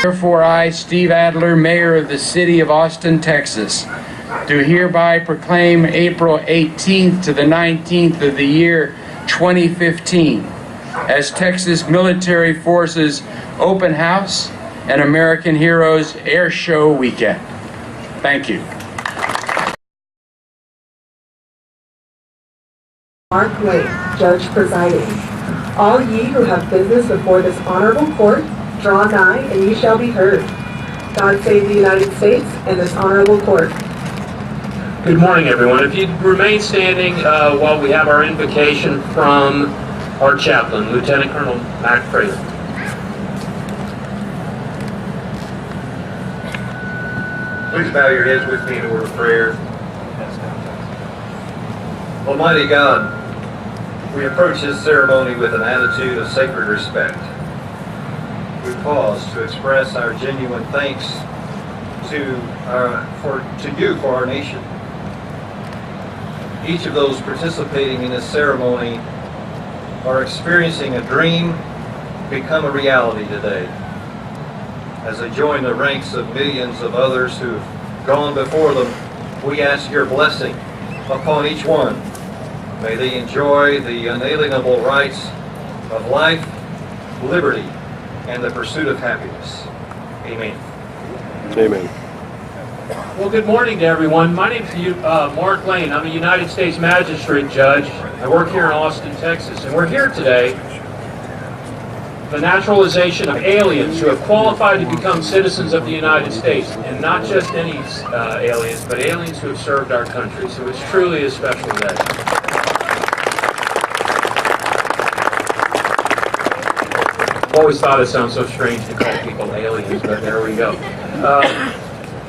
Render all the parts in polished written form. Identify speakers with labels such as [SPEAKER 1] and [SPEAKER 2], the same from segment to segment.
[SPEAKER 1] Therefore, I, Steve Adler, Mayor of the City of Austin, Texas, do hereby proclaim April 18th to the 19th of the year 2015 as Texas Military Forces Open House and American Heroes Air Show Weekend. Thank you.
[SPEAKER 2] Mark Lane, Judge presiding. All ye who have business before this honorable court, draw nigh, and ye shall be heard. God save the United States and this honorable court.
[SPEAKER 3] Good morning, everyone. If you'd remain standing while we have our invocation from our chaplain, Lieutenant Colonel Matt Fraser.
[SPEAKER 4] Please bow your heads with me in a word of prayer. Almighty God, we approach this ceremony with an attitude of sacred respect. We pause to express our genuine thanks to you for our nation. Each of those participating in this ceremony are experiencing a dream become a reality today. As they join the ranks of millions of others who've gone before them, we ask your blessing upon each one. May they enjoy the unalienable rights of life, liberty, and the pursuit of happiness. Amen.
[SPEAKER 5] Amen.
[SPEAKER 3] Well, good morning to everyone. My name is Mark Lane. I'm a United States Magistrate Judge. I work here in Austin, Texas, and we're here today for the naturalization of aliens who have qualified to become citizens of the United States, and not just any aliens, but aliens who have served our country. So it's truly a special day. Always thought it sounds so strange to call people aliens, but there we go.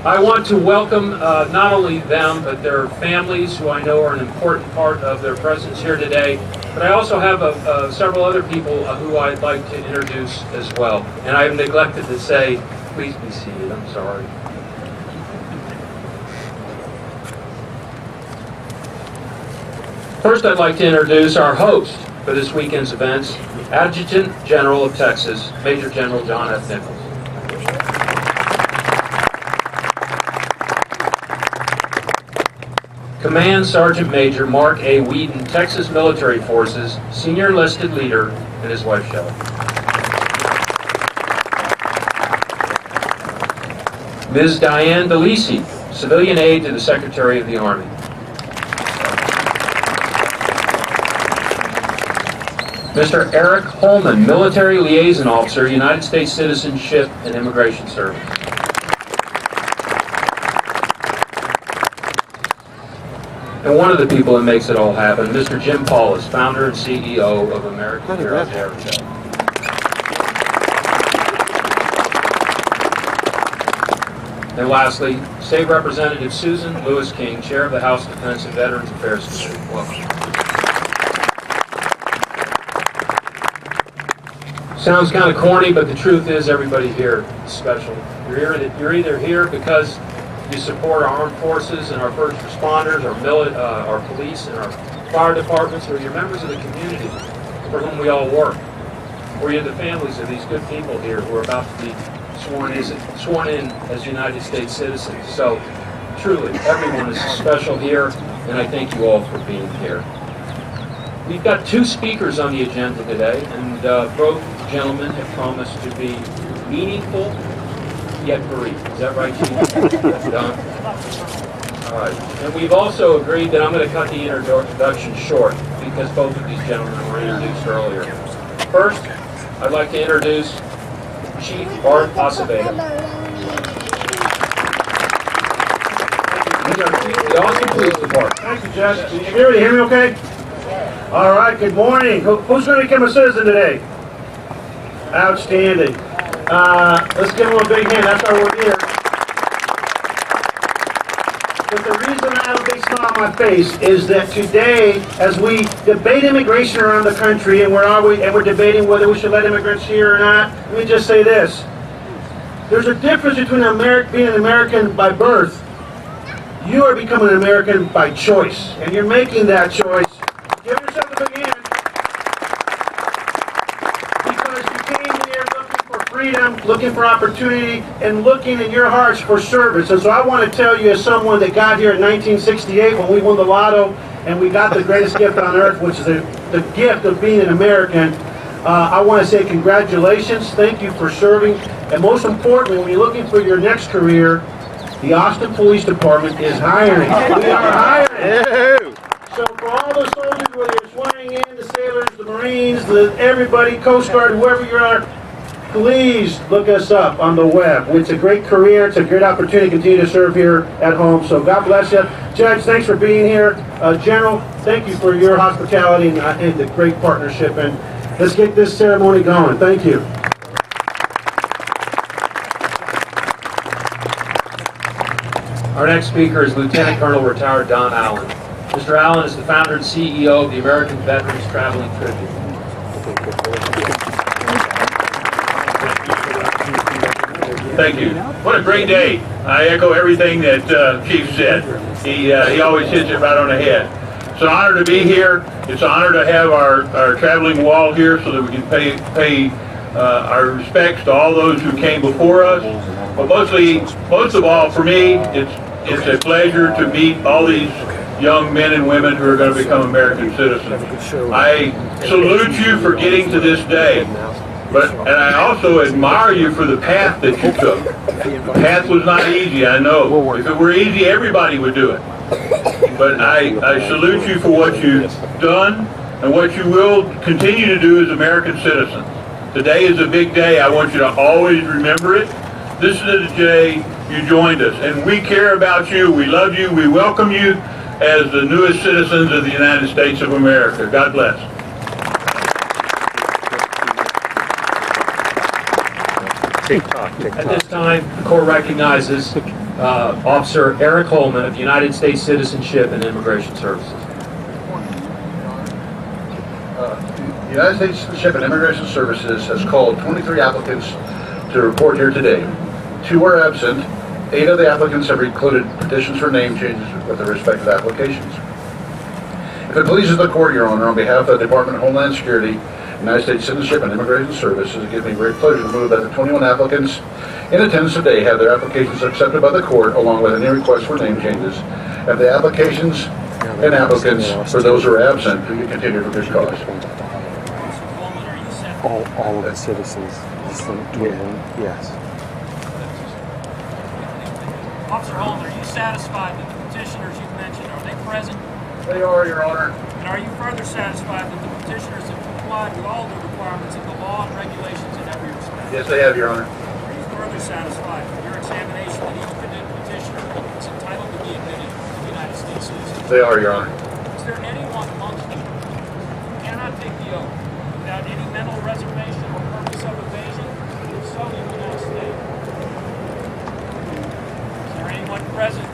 [SPEAKER 3] I want to welcome not only them, but their families, who I know are an important part of their presence here today. But I also have several other people who I'd like to introduce as well. And I've neglected to say, please be seated. I'm sorry. First, I'd like to introduce our host for this weekend's events, Adjutant General of Texas, Major General John F. Nichols. Command Sergeant Major Mark A. Whedon, Texas Military Forces, Senior Enlisted Leader, and his wife Shelley. Ms. Diane DeLisi, Civilian Aide to the Secretary of the Army. Mr. Eric Holman, Military Liaison Officer, United States Citizenship and Immigration Services. And one of the people that makes it all happen, Mr. Jim Paulus, founder and CEO of American Heroes Air Show. And lastly, State Representative Susan Lewis King, Chair of the House Defense and Veterans Affairs Committee. Welcome. Sounds kind of corny, but the truth is everybody here is special. You're either here because you support our armed forces and our first responders, our police and our fire departments, or you're members of the community for whom we all work, or you're the families of these good people here who are about to be sworn in as United States citizens. So truly, everyone is special here, and I thank you all for being here. We've got two speakers on the agenda today, and both gentlemen have promised to be meaningful yet brief. Is that right, Chief? Done? All right. And we've also agreed that I'm going to cut the introduction short because both of these gentlemen were introduced earlier. First, I'd like to introduce Chief Art Acevedo. He's our Chief of the Austin Police Department.
[SPEAKER 6] Thank you, Judge. Can you hear me okay? All right, good morning. Who's going to become a citizen today? Outstanding. Let's give them a big hand. That's why we're here. But the reason I have a big smile on my face is that today, as we debate immigration around the country, and we're debating whether we should let immigrants here or not, let me just say this. There's a difference between being an American by birth. You are becoming an American by choice, and you're making that choice. Give yourself a big hand. Because you came here looking for freedom, looking for opportunity, and looking in your hearts for service. And so I want to tell you, as someone that got here in 1968 when we won the lotto and we got the greatest gift on earth, which is the gift of being an American, I want to say congratulations. Thank you for serving. And most importantly, when you're looking for your next career, the Austin Police Department is hiring. We are hiring. So for all the soldiers, whether you're swearing in, the sailors, the Marines, everybody, Coast Guard, whoever you are, please look us up on the web. It's a great career. It's a great opportunity to continue to serve here at home. So God bless you. Judge, thanks for being here. General, thank you for your hospitality and the great partnership. And let's get this ceremony going. Thank you.
[SPEAKER 3] Our next speaker is Lieutenant Colonel retired Don Allen. Mr. Allen is the founder and CEO of the American Veterans Traveling Tribute.
[SPEAKER 5] Thank you. What a great day. I echo everything that Chief said. He always hits it right on the head. It's an honor to be here. It's an honor to have our traveling wall here so that we can pay our respects to all those who came before us. But most of all, for me, it's a pleasure to meet all these young men and women who are going to become American citizens. I salute you for getting to this day. And I also admire you for the path that you took. The path was not easy, I know. If it were easy, everybody would do it. But I salute you for what you've done and what you will continue to do as American citizens. Today is a big day. I want you to always remember it. This is the day you joined us, and we care about you. We love you. We welcome you as the newest citizens of the United States of America. God bless.
[SPEAKER 3] At this time, the court recognizes Officer Eric Holman of the United States Citizenship and Immigration Services.
[SPEAKER 7] The United States Citizenship and Immigration Services has called 23 applicants to report here today. 2 are absent. 8 of the applicants have included petitions for name changes with their respective applications. If it pleases the court, Your Honor, on behalf of the Department of Homeland Security, United States Citizenship and Immigration Services, it gives me great pleasure to move that the 21 applicants in attendance today have their applications accepted by the court, along with any requests for name changes, and the applications and applicants for those who are absent who can continue for good cause.
[SPEAKER 8] All of the citizens. Yes.
[SPEAKER 9] Officer Holmes, are you satisfied that the petitioners you've mentioned, are they present?
[SPEAKER 7] They are, Your Honor.
[SPEAKER 9] And are you further satisfied that the petitioners have complied with all the requirements of the law and regulations in every respect?
[SPEAKER 7] Yes, they have, Your Honor.
[SPEAKER 9] Are you further satisfied with your examination that each petitioner is entitled to be admitted to the United States citizenship?
[SPEAKER 7] They are, Your Honor.
[SPEAKER 9] Is there anyone amongst you who cannot take the oath without any mental reservation or purpose of evasion? If so, you will now stay. Is there anyone present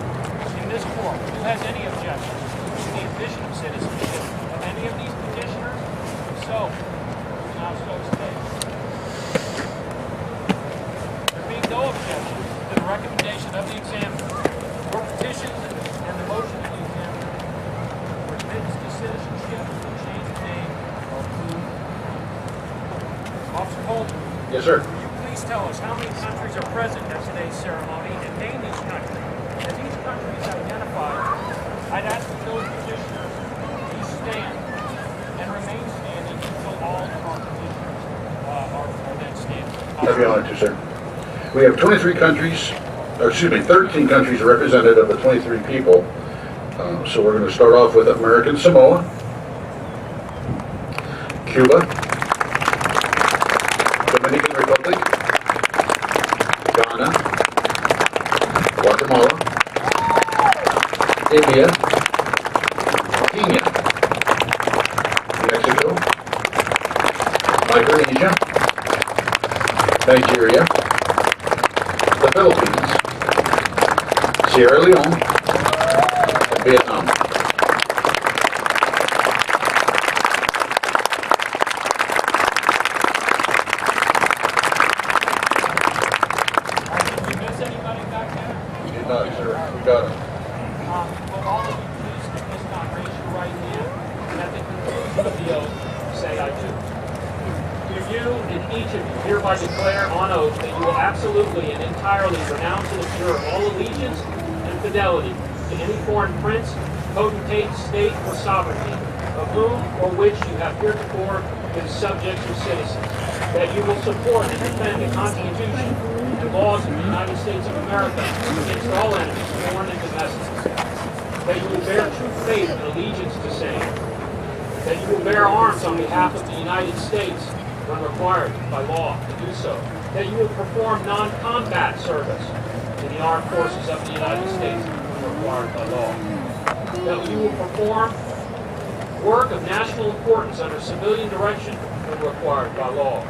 [SPEAKER 9] in this court who has any objection to the admission of citizenship of any of these petitioners? If so, you will now so stay. There being no objection to the recommendation of the examiner, your petitions and the motion of the examiner for admittance to citizenship and change of name are approved. Officer Holden.
[SPEAKER 7] Yes, sir.
[SPEAKER 9] Will you please tell us how many countries are present at today's ceremony and name each country? As each country is identified, I'd ask that those petitioners please stand and remain standing until all of our petitioners are then standing.
[SPEAKER 7] I'd be honored to, sir. We have 23 countries, or excuse me, 13 countries represented of the 23 people. So we're going to start off with American Samoa, Cuba, Dominican Republic, Ghana, Guatemala, India, Kenya, Mexico, Micronesia, Nigeria, the Philippines, Sierra Leone, and Vietnam.
[SPEAKER 9] Did we miss anybody back there?
[SPEAKER 7] We did not, sir. We got it.
[SPEAKER 9] Will all of you please at this time raise your right hand and at the conclusion of the oath say I do. Do you, in
[SPEAKER 3] each of you hereby declare on oath that you will absolutely and entirely renounce and observe all allegiance and fidelity to any foreign prince, potentate, state, or sovereignty, of whom or which you have heretofore been subjects or citizens, that you will support and defend the Constitution and laws of the United States of America against all enemies, foreign and domestic, that you will bear true faith and allegiance to same, that you will bear arms on behalf of the United States when required by law to do so, that you will perform non-combat service in the armed forces of the United States when required by law, that you will perform work of national importance under civilian direction when required by law,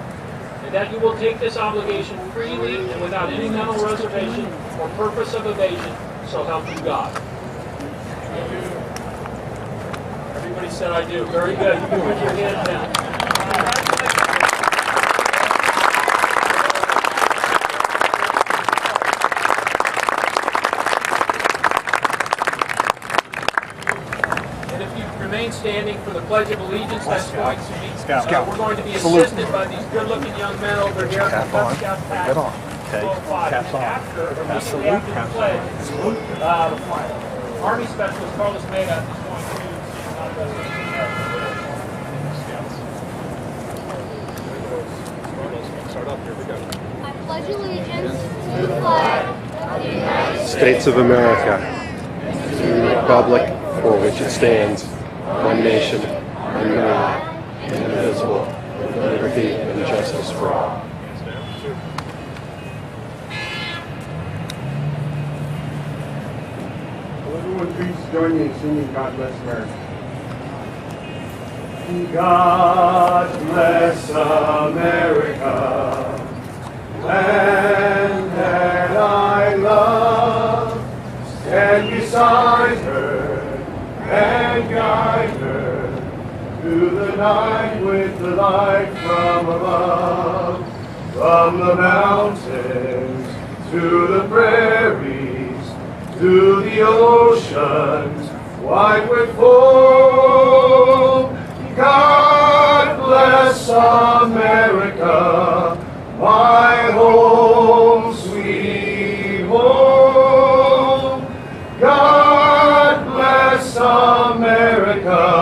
[SPEAKER 3] and that you will take this obligation freely and without any mental reservation or purpose of evasion, so help you God. Everybody said I do. Very good. You can put your hands down. And if you remain standing for the Pledge of Allegiance, that's going to be, we're going to be assisted by these good-looking young men over here.
[SPEAKER 8] Cap on. Get on. Okay. Caps on.
[SPEAKER 3] After the pledge, Army Specialist Carlos Meda is going to
[SPEAKER 10] I pledge allegiance to the flag of the United
[SPEAKER 8] States of America, to the republic for which it stands, one nation, under God, indivisible, with liberty and justice for all.
[SPEAKER 6] Will everyone please join me in singing God Bless America? God bless America, land that I love, stand beside her and guide her through the night with the light from above, from the mountains to the prairies, to the oceans white with foam. God bless America, my home, sweet home. God bless America,